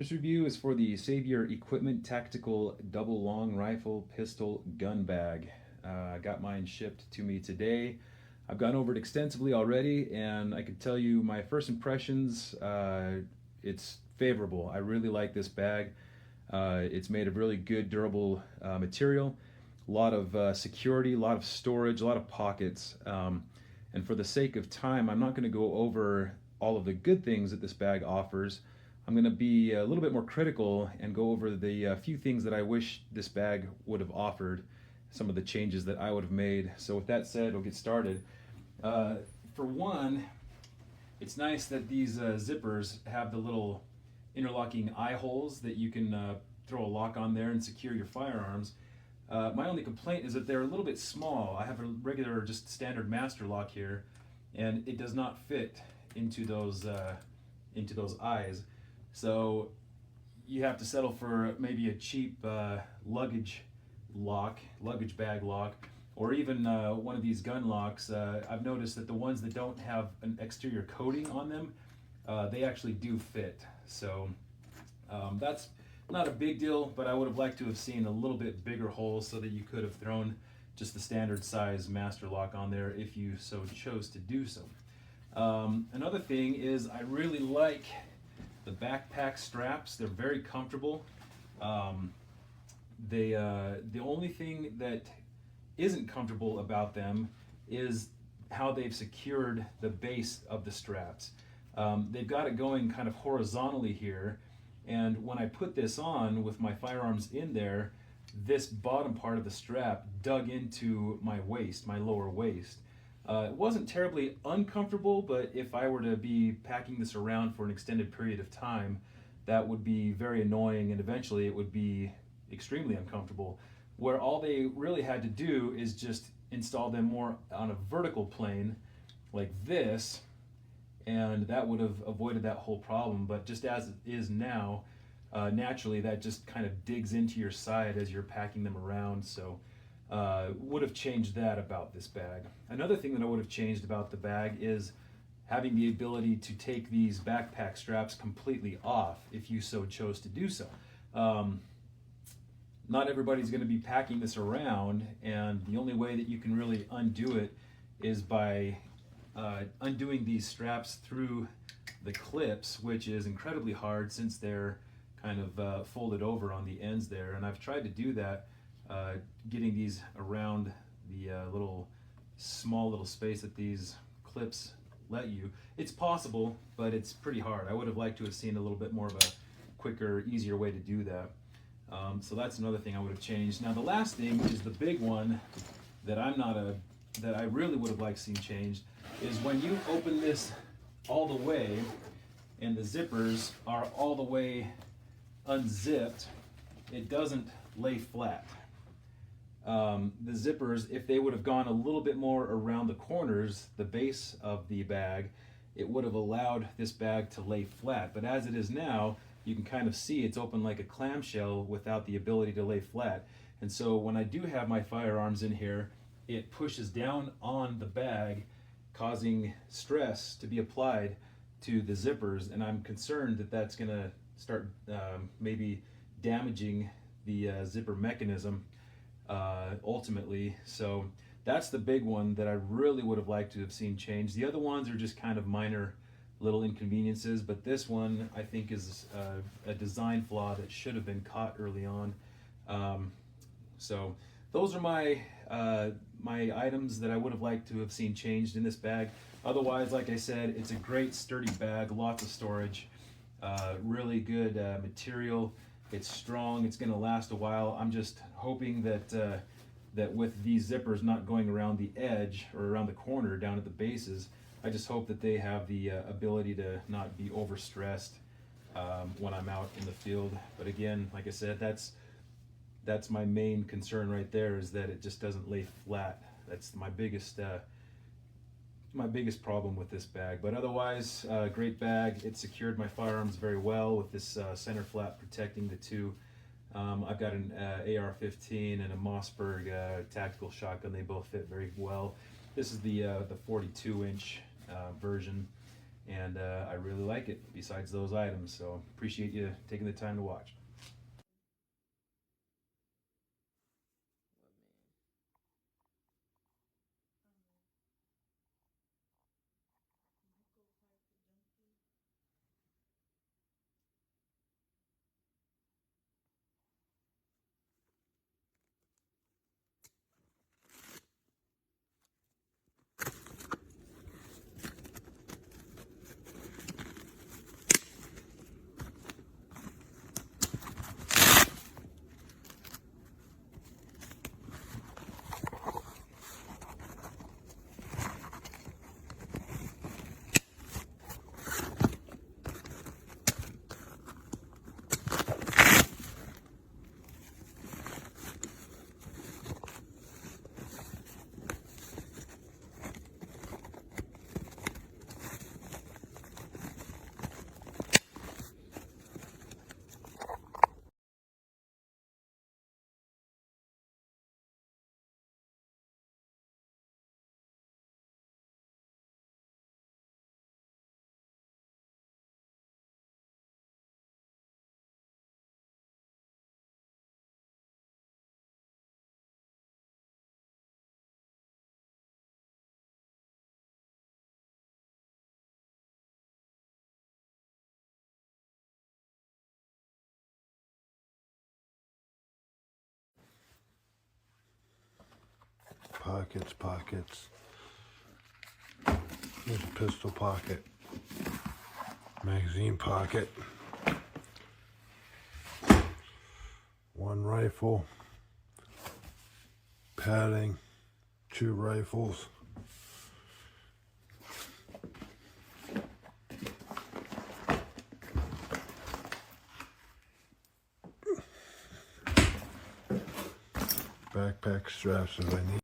This review is for the Savior Equipment Tactical Double Long Rifle Pistol Gun Bag. I got mine shipped to me today. I've gone over it extensively already, and I can tell you my first impressions. It's favorable. I really like this bag. It's made of really good, durable material. A lot of security, a lot of storage, a lot of pockets. And for the sake of time, I'm not going to go over all of the good things that this bag offers. I'm going to be a little bit more critical and go over the few things that I wish this bag would have offered, some of the changes that I would have made. So with that said, we'll get started. For one, it's nice that these zippers have the little interlocking eye holes that you can throw a lock on there and secure your firearms. My only complaint is that they're a little bit small. I have a regular, just standard master lock here, and it does not fit into those eyes. So you have to settle for maybe a cheap luggage bag lock, or even one of these gun locks. I've noticed that the ones that don't have an exterior coating on them, they actually do fit. So that's not a big deal, but I would have liked to have seen a little bit bigger holes so that you could have thrown just the standard size master lock on there if you so chose to do so. Another thing is I really like the backpack straps. They're very comfortable. The only thing that isn't comfortable about them is how they've secured the base of the straps. They've got it going kind of horizontally here, and when I put this on with my firearms in there, this bottom part of the strap dug into my waist, my lower waist. It wasn't terribly uncomfortable, but if I were to be packing this around for an extended period of time, that would be very annoying, and eventually it would be extremely uncomfortable. Where all they really had to do is just install them more on a vertical plane like this, and that would have avoided that whole problem. But just as it is now, naturally that just kind of digs into your side as you're packing them around. So would have changed that about this bag. Another thing that I would have changed about the bag is having the ability to take these backpack straps completely off if you so chose to do so. Not everybody's going to be packing this around, and the only way that you can really undo it is by undoing these straps through the clips, which is incredibly hard since they're kind of folded over on the ends there. And I've tried to do that, getting these around the small little space that these clips let you. It's possible, but it's pretty hard. I would have liked to have seen a little bit more of a quicker, easier way to do that. So that's another thing I would have changed. Now the last thing is the big one that that I really would have liked seen changed is when you open this all the way and the zippers are all the way unzipped, it doesn't lay flat. The zippers, if they would have gone a little bit more around the corners, the base of the bag, it would have allowed this bag to lay flat. But as it is now, you can kind of see it's open like a clamshell without the ability to lay flat. And so when I do have my firearms in here, it pushes down on the bag, causing stress to be applied to the zippers, and I'm concerned that that's going to start maybe damaging the zipper mechanism ultimately. So that's the big one that I really would have liked to have seen changed. The other ones are just kind of minor little inconveniences, but this one I think is a design flaw that should have been caught early on. So those are my my items that I would have liked to have seen changed in this bag. Otherwise, like I said, it's a great sturdy bag, lots of storage, really good material. It's strong, it's going to last a while. I'm just hoping that that with these zippers not going around the edge or around the corner down at the bases, I just hope that they have the ability to not be overstressed when I'm out in the field. But again, like I said, that's my main concern right there, is that it just doesn't lay flat. That's my biggest problem with this bag. But otherwise, great bag. It secured my firearms very well with this center flap protecting the two. I've got an AR-15 and a Mossberg tactical shotgun. They both fit very well. This is the 42-inch version. and I really like it besides those items. So appreciate you taking the time to watch. Pockets. There's a pistol pocket, magazine pocket, one rifle, padding, 2 rifles, backpack straps if I need.